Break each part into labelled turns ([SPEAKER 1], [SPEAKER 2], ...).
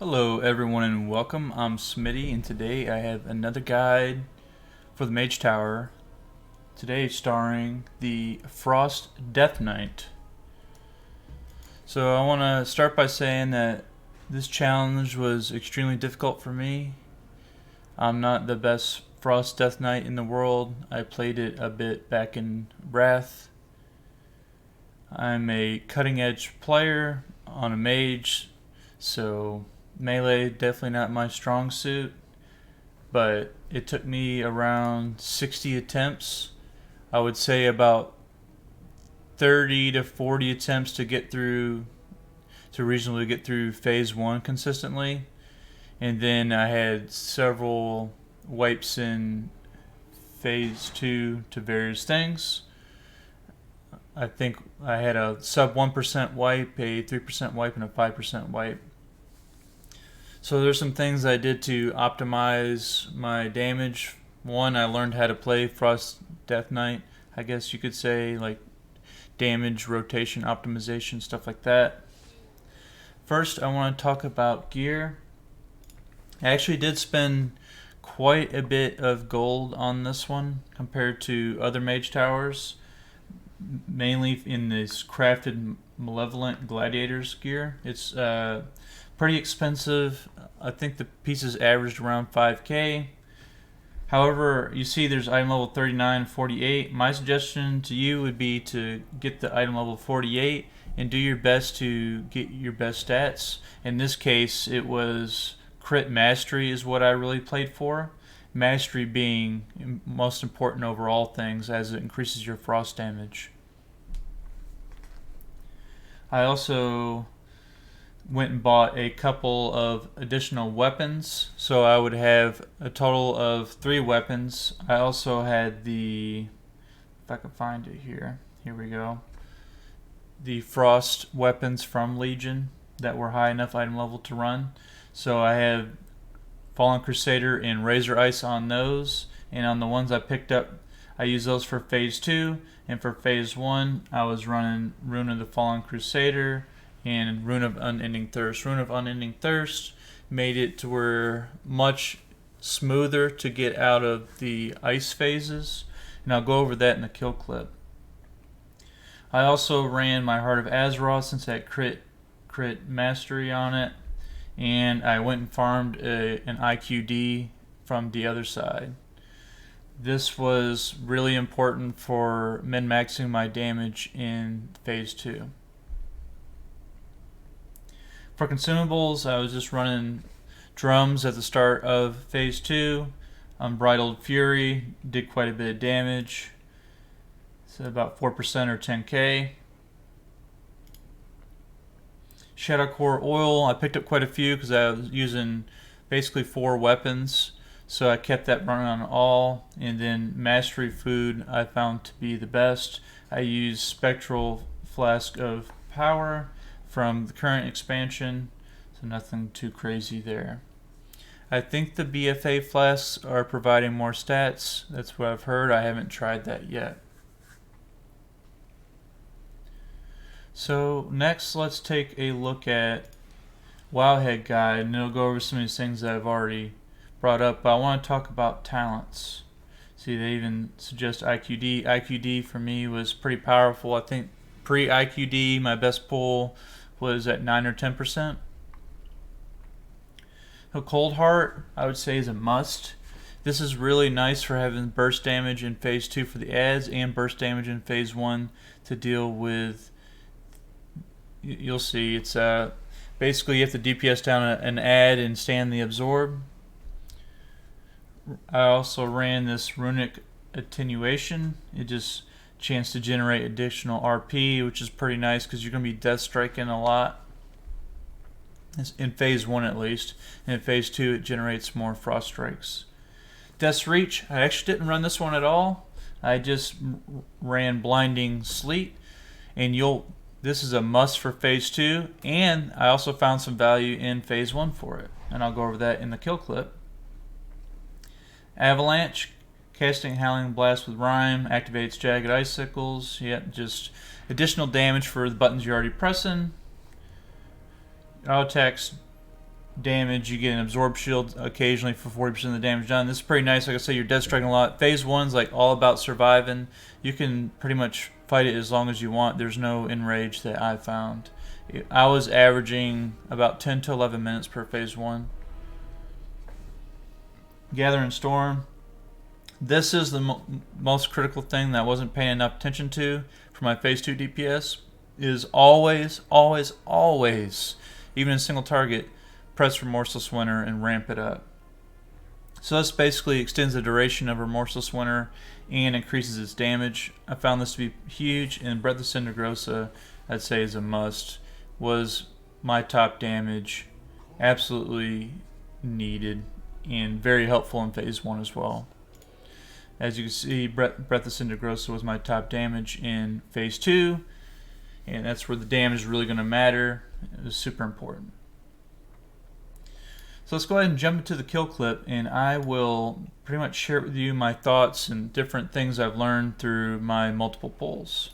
[SPEAKER 1] Hello everyone and welcome. I'm Smitty and today I have another guide for the Mage Tower. Today starring the Frost Death Knight. So I want to start by saying that this challenge was extremely difficult for me. I'm not the best Frost Death Knight in the world. I played it a bit back in Wrath. I'm a cutting edge player on a mage, so melee definitely not my strong suit, but it took me around 60 attempts. I would say about 30 to 40 attempts to reasonably get through phase 1 consistently, and then I had several wipes in phase 2 to various things. I think I had a sub 1% wipe, a 3% wipe, and a 5% wipe. So there's some things I did to optimize my damage. One, I learned how to play Frost Death Knight, I guess you could say, like damage, rotation, optimization, stuff like that. First, I want to talk about gear. I actually did spend quite a bit of gold on this one compared to other mage towers, mainly in this crafted Malevolent Gladiators gear. It's pretty expensive. I think the pieces averaged around 5k. However, you see there's item level 39 and 48. My suggestion to you would be to get the item level 48 and do your best to get your best stats. In this case, it was crit mastery is what I really played for. Mastery being most important over all things as it increases your frost damage. I also went and bought a couple of additional weapons, so I would have a total of 3 weapons. I also had if I can find it here we go, the frost weapons from Legion that were high enough item level to run. So I have Fallen Crusader and Razor Ice on those, and on the ones I picked up, I used those for phase 2, and for phase 1 I was running Rune of the Fallen Crusader and Rune of Unending Thirst. Rune of Unending Thirst made it to where much smoother to get out of the ice phases, and I'll go over that in the kill clip. I also ran my Heart of Azeroth since I had crit mastery on it, and I went and farmed an IQD from the other side. This was really important for min-maxing my damage in phase 2. For consumables, I was just running drums at the start of phase 2. Unbridled Fury did quite a bit of damage. So about 4% or 10k. Shadow Core Oil, I picked up quite a few because I was using basically 4 weapons. So I kept that running on all. And then Mastery Food I found to be the best. I used Spectral Flask of Power from the current expansion, so nothing too crazy there. I think the BFA flasks are providing more stats. That's what I've heard. I haven't tried that yet. So next, let's take a look at Wowhead Guide, and it'll go over some of these things that I've already brought up, but I want to talk about talents. See, they even suggest IQD. IQD for me was pretty powerful. I think pre-IQD, my best pull was at 9 or 10%. A Cold Heart, I would say, is a must. This is really nice for having burst damage in phase 2 for the ads and burst damage in phase 1 to deal with. You'll see, it's basically you have to DPS down an ad and stand the absorb. I also ran this Runic Attenuation. It just chance to generate additional RP, which is pretty nice because you're going to be death striking a lot in phase 1 at least, and in phase 2 it generates more frost strikes. Death's Reach, I actually didn't run this one at all. I just ran Blinding Sleet, and this is a must for phase 2, and I also found some value in phase 1 for it, and I'll go over that in the kill clip. Avalanche, casting Howling Blast with Rhyme, activates Jagged Icicles. Yep, just additional damage for the buttons you're already pressing. Auto attacks damage. You get an absorb shield occasionally for 40% of the damage done. This is pretty nice. Like I say, you're death striking a lot. Phase 1's like all about surviving. You can pretty much fight it as long as you want. There's no enrage that I found. I was averaging about 10 to 11 minutes per phase 1. Gathering Storm. This is the most critical thing that I wasn't paying enough attention to for my phase 2 DPS. Is always, always, always, even in single target, press Remorseless Winter and ramp it up. So this basically extends the duration of Remorseless Winter and increases its damage. I found this to be huge, and Breath of Cindergrosa, I'd say, is a must. Was my top damage, absolutely needed, and very helpful in phase 1 as well. As you can see, Breath of Cindergrosa was my top damage in phase 2, and that's where the damage is really going to matter. It was super important. So let's go ahead and jump into the kill clip, and I will pretty much share with you my thoughts and different things I've learned through my multiple pulls.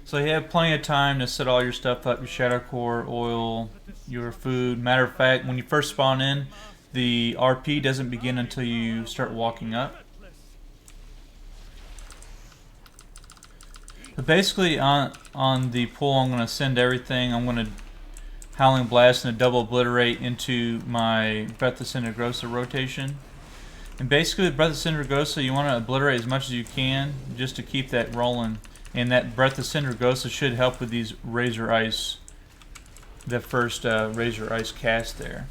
[SPEAKER 1] So you have plenty of time to set all your stuff up, your shadow core, oil, your food. Matter of fact, when you first spawn in, the RP doesn't begin until you start walking up. But basically on the pull, I'm going to send everything. I'm going to Howling Blast and a double obliterate into my Breath of Cindergrosa rotation. And basically with Breath of Cindergrosa, you want to obliterate as much as you can just to keep that rolling. And that Breath of Cindergrosa should help with these Razor Ice, the first Razor Ice cast there.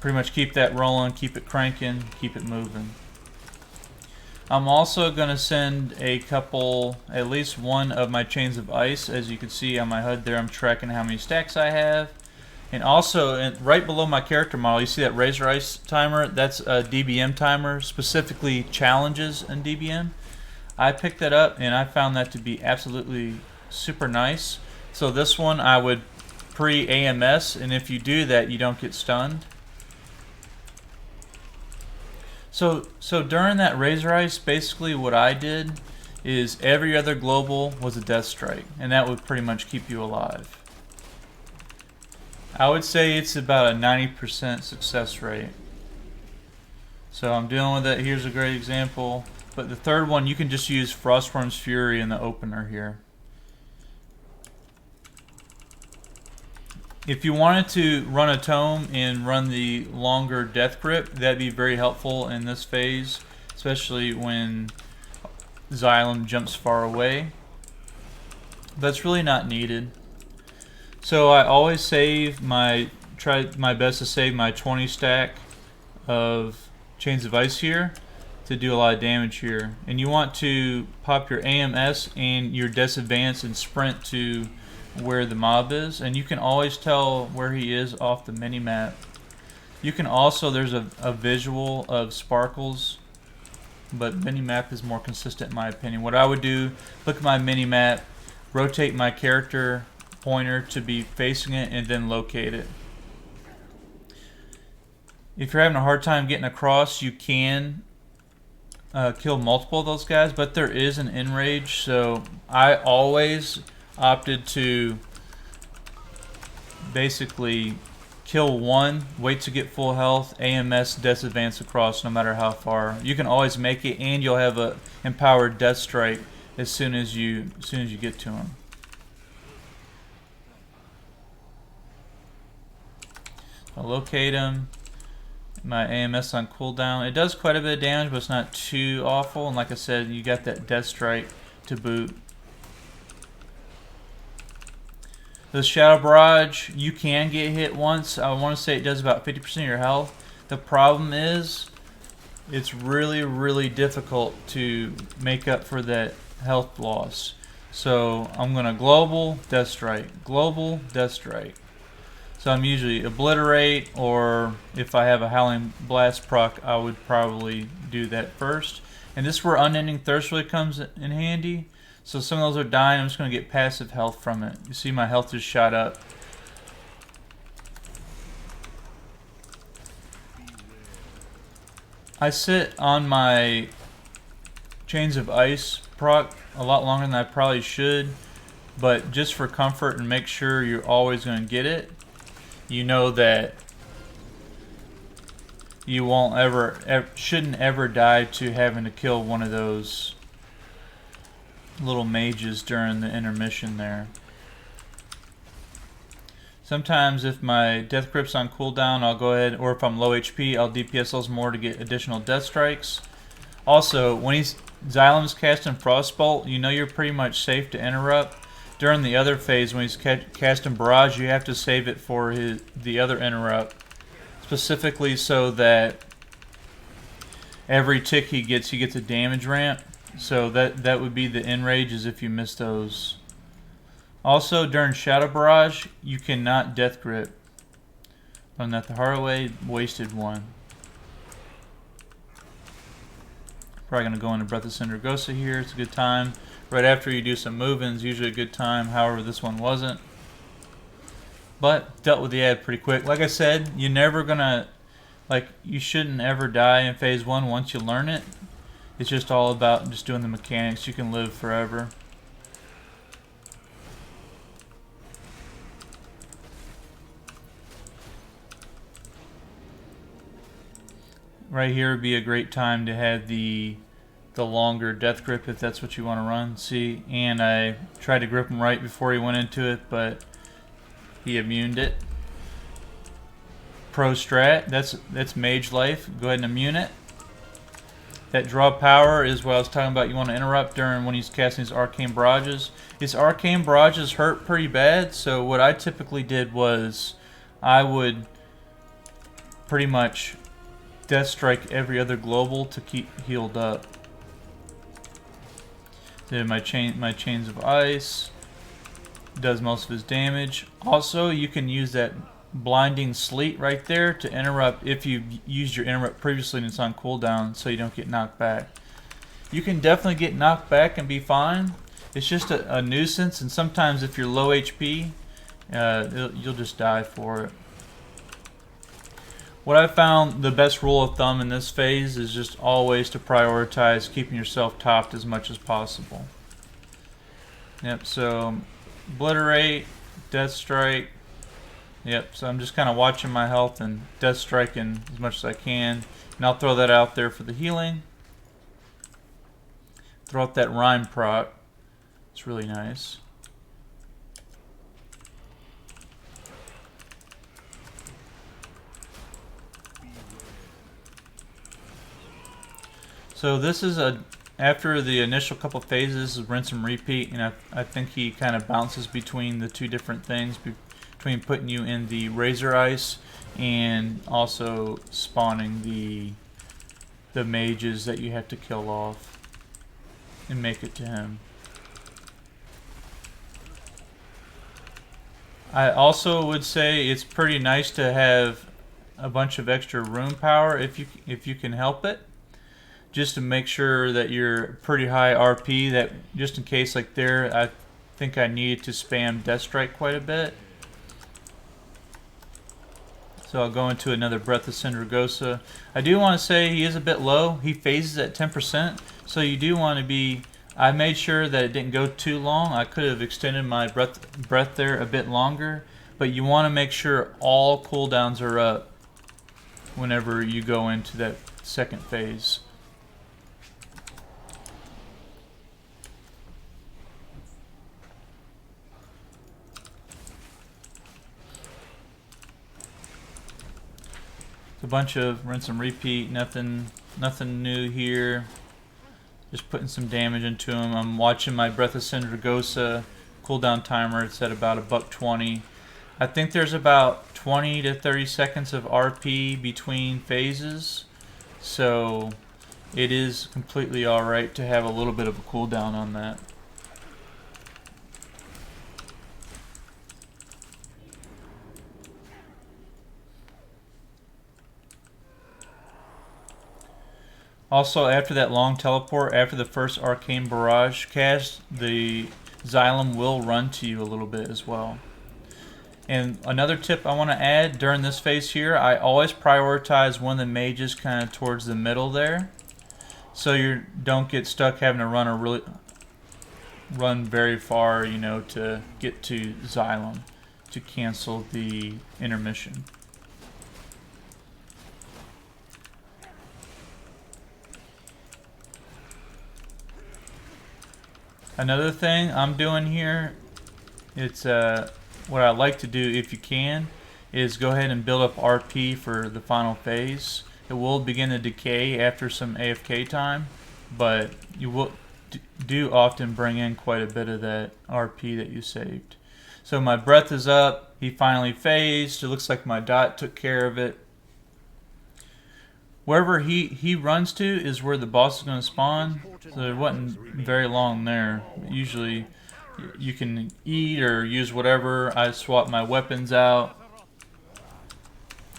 [SPEAKER 1] Pretty much keep that rolling, keep it cranking, keep it moving. I'm also going to send a couple, at least one of my Chains of Ice. As you can see on my HUD there, I'm tracking how many stacks I have. And also, right below my character model, you see that Razor Ice timer? That's a DBM timer, specifically challenges in DBM. I picked that up, and I found that to be absolutely super nice. So this one, I would pre-AMS, and if you do that, you don't get stunned. So during that Razor Ice, basically what I did is every other global was a death strike, and that would pretty much keep you alive. I would say it's about a 90% success rate. So I'm dealing with it. Here's a great example. But the third one, you can just use Frostworm's Fury in the opener here. If you wanted to run a tome and run the longer death grip, that'd be very helpful in this phase, especially when Xylem jumps far away. That's really not needed. So I always try my best to save my 20 stack of Chains of Ice here to do a lot of damage here. And you want to pop your AMS and your Disadvance and sprint to where the mob is, and you can always tell where he is off the mini-map. You can also, there's a visual of sparkles, but mini-map is more consistent in my opinion. What I would do, look at my mini-map, rotate my character pointer to be facing it, and then locate it. If you're having a hard time getting across, you can kill multiple of those guys, but there is an enrage, so I always opted to basically kill one, wait to get full health, AMS Disadvance across no matter how far. You can always make it, and you'll have a empowered death strike as soon as you get to him. I'll locate him. My AMS on cooldown. It does quite a bit of damage, but it's not too awful. And like I said, you got that death strike to boot. The Shadow Barrage, you can get hit once. I want to say it does about 50% of your health. The problem is, it's really, really difficult to make up for that health loss. So I'm going to global, death strike, global, death strike. So I'm usually obliterate, or if I have a Howling Blast proc, I would probably do that first. And this is where Unending Thirst really comes in handy. So some of those are dying. I'm just going to get passive health from it. You see my health just shot up. I sit on my Chains of Ice proc a lot longer than I probably should. but just for comfort and make sure you're always going to get it, you know that you won't shouldn't ever die to having to kill one of those little mages during the intermission there. Sometimes if my death grip's on cooldown, I'll go ahead, or if I'm low HP, I'll DPS those more to get additional death strikes. Also, when Xylem's casting Frostbolt, you know you're pretty much safe to interrupt. During the other phase, when he's casting Barrage, you have to save it for the other interrupt. Specifically so that every tick he gets a damage ramp. So that would be the enrage, is if you miss those. Also, during Shadow Barrage, you cannot death grip. Learned that the hard way, wasted one. Probably going to go into Breath of Cindergosa here. It's a good time. Right after you do some moving is usually a good time. However, this one wasn't. But dealt with the ad pretty quick. Like I said, you're never going to... you shouldn't ever die in Phase 1 once you learn it. It's just all about just doing the mechanics. You can live forever. Right here would be a great time to have the longer death grip if that's what you want to run. See, and I tried to grip him right before he went into it, but he immuned it. Pro strat, that's Mage life. Go ahead and immune it. That draw power is what I was talking about. You want to interrupt during when he's casting his arcane barrages. His arcane barrages hurt pretty bad, so what I typically did was I would pretty much death strike every other global to keep healed up. Then my chains of ice does most of his damage. Also, you can use that blinding sleet right there to interrupt if you used your interrupt previously and it's on cooldown, so you don't get knocked back. You can definitely get knocked back and be fine. It's just a nuisance, and sometimes if you're low HP, you'll just die for it. What I found the best rule of thumb in this phase is just always to prioritize keeping yourself topped as much as possible. Yep, so obliterate, death strike. Yep, so I'm just kind of watching my health and death striking as much as I can. And I'll throw that out there for the healing. Throw out that rhyme proc. It's really nice. So this is after the initial couple phases, rinse and repeat, and I think he kind of bounces between the two different things, between putting you in the Razor Ice and also spawning the mages that you have to kill off and make it to him. I also would say it's pretty nice to have a bunch of extra rune power if you can help it, just to make sure that you're pretty high RP, that just in case like there, I think I need to spam Death Strike quite a bit. So I'll go into another Breath of Cindergosa. I do want to say he is a bit low. He phases at 10%, so you do want to be... I made sure that it didn't go too long. I could have extended my breath there a bit longer, but you want to make sure all cooldowns are up whenever you go into that second phase. A bunch of rinse and repeat, nothing new here. Just putting some damage into him. I'm watching my Breath of Cindergosa cooldown timer. It's at about $120. I think there's about 20 to 30 seconds of RP between phases, so it is completely alright to have a little bit of a cooldown on that. Also, after that long teleport, after the first Arcane Barrage cast, the Xylem will run to you a little bit as well. And another tip I want to add during this phase here, I always prioritize one of the mages kind of towards the middle there, so you don't get stuck having to run run very far, you know, to get to Xylem to cancel the intermission. Another thing I'm doing here, it's what I like to do if you can, is go ahead and build up RP for the final phase. It will begin to decay after some AFK time, but you will do often bring in quite a bit of that RP that you saved. So my breath is up, he finally phased, it looks like my dot took care of it. Wherever he runs to is where the boss is going to spawn, so it wasn't very long there. Usually you can eat or use whatever. I swap my weapons out,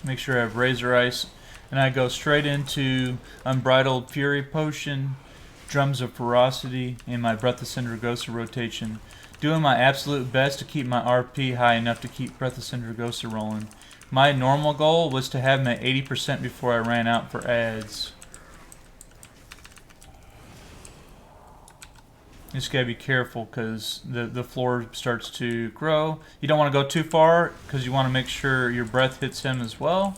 [SPEAKER 1] make sure I have Razor Ice, and I go straight into Unbridled Fury Potion, Drums of Ferocity, and my Breath of Sindragosa rotation. Doing my absolute best to keep my RP high enough to keep Breath of Sindragosa rolling. My normal goal was to have them at 80% before I ran out for ads. You just gotta be careful because the floor starts to grow. You don't want to go too far because you want to make sure your breath hits him as well.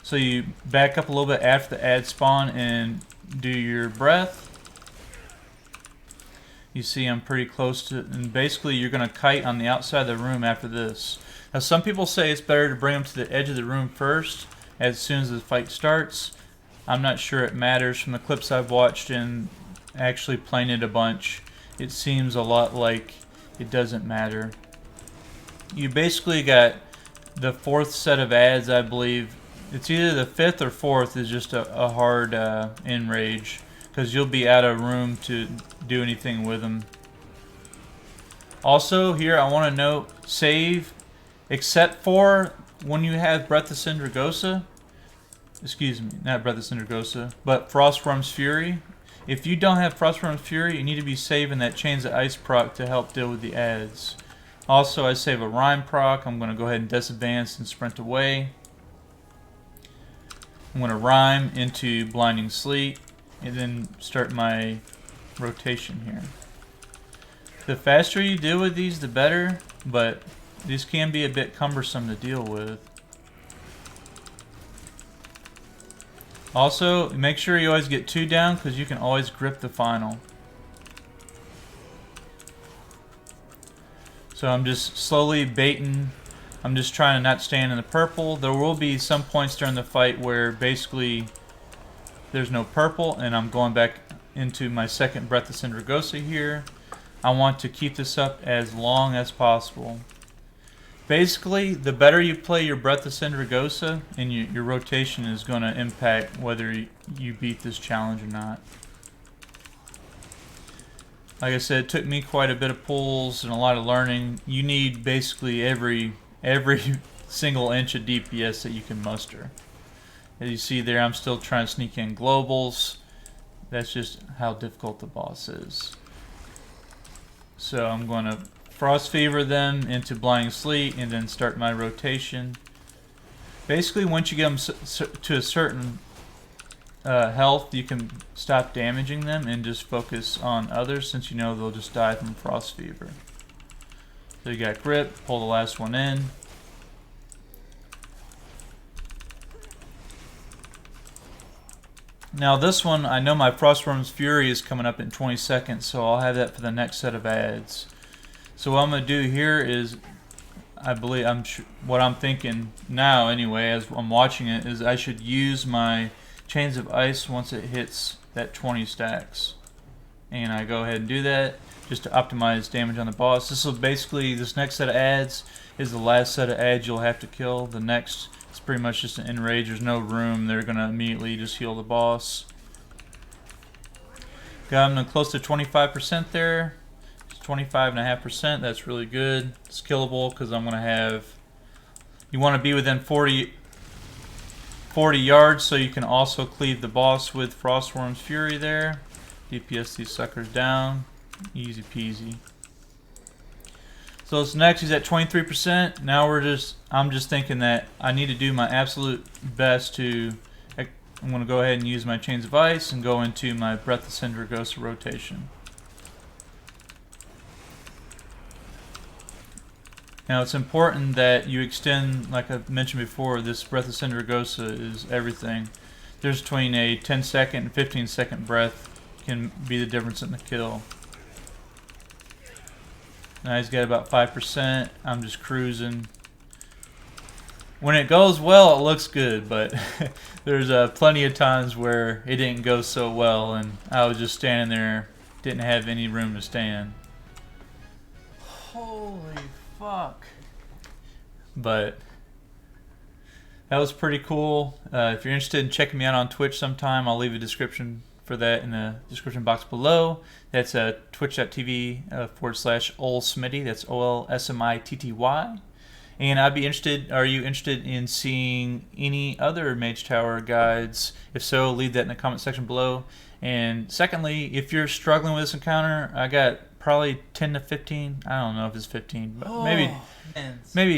[SPEAKER 1] So you back up a little bit after the ad spawn and do your breath. You see I'm pretty close to, and basically you're going to kite on the outside of the room after this. Now some people say it's better to bring them to the edge of the room first as soon as the fight starts. I'm not sure it matters. From the clips I've watched and actually playing it a bunch, it seems a lot like it doesn't matter. You basically got the fourth set of ads, I believe. It's either the fifth or fourth is just a hard enrage, because you'll be out of room to do anything with them. Also here I want to note, save except for when you have Breath of Sindragosa, excuse me, not Breath of Sindragosa, but Frostworm's Fury. If you don't have Frostworm's Fury, you need to be saving that Chains of Ice proc to help deal with the ads. Also I save a Rhyme proc. I'm going to go ahead and disadvance and sprint away. I'm going to Rhyme into Blinding Sleet and then start my rotation here. The faster you deal with these, the better, but these can be a bit cumbersome to deal with. Also, make sure you always get 2 down because you can always grip the final. So I'm just slowly baiting. I'm just trying to not stand in the purple. There will be some points during the fight where basically there's no purple and I'm going back into my second Breath of Sindragosa here. I want to keep this up as long as possible. Basically, the better you play your Breath of Sindragosa, and your rotation is going to impact whether you beat this challenge or not. Like I said, it took me quite a bit of pulls and a lot of learning. You need basically every single inch of DPS that you can muster. As you see there, I'm still trying to sneak in globals. That's just how difficult the boss is. So I'm going to Frost Fever them into Blinding Sleet and then start my rotation. Basically, once you get them to a certain health, you can stop damaging them and just focus on others, since you know they'll just die from Frost Fever. So you got Grip, pull the last one in. Now this one, I know my Frostworm's Fury is coming up in 20 seconds, so I'll have that for the next set of ads. So what I'm going to do here is, I believe, what I'm thinking now anyway, as I'm watching it, is I should use my Chains of Ice once it hits that 20 stacks. And I go ahead and do that, just to optimize damage on the boss. This will basically, this next set of ads is the last set of ads you'll have to kill. The next is pretty much just an enrage. There's no room. They're going to immediately just heal the boss. Got them close to 25% there. 25.5%. That's really good. It's killable because I'm going to have... You want to be within 40 yards so you can also cleave the boss with Frostworm's Fury there. DPS these suckers down. Easy peasy. So this next, he's at 23%. Now I'm just thinking that I need to do my absolute best to... I'm going to go ahead and use my Chains of Ice and go into my Breath of Sindragosa rotation. Now it's important that you extend, like I mentioned before, this Breath of Cindergosa is everything. There's between a 10-second and 15-second breath can be the difference in the kill. Now he's got about 5%. I'm just cruising. When it goes well, it looks good, but there's plenty of times where it didn't go so well, and I was just standing there, didn't have any room to stand. Holy fuck. But that was pretty cool. If you're interested in checking me out on Twitch sometime, I'll leave a description for that in the description box below. That's twitch.tv/olsmitty. That's OLSMITTY. And I'd be interested, are you interested in seeing any other Mage Tower guides? If so, leave that in the comment section below. And secondly, if you're struggling with this encounter, I got probably 10 to 15, I don't know if it's 15, but maybe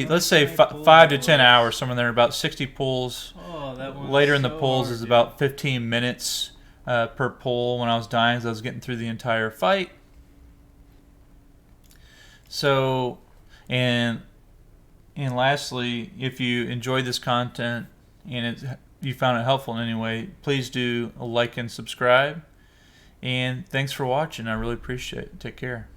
[SPEAKER 1] let's say 5 to 10 hours, somewhere there, about 60 pulls. Later in the pulls is about 15 minutes per pull when I was dying, because I was getting through the entire fight. So, and lastly, if you enjoyed this content and you found it helpful in any way, please do like and subscribe. And thanks for watching. I really appreciate it. Take care.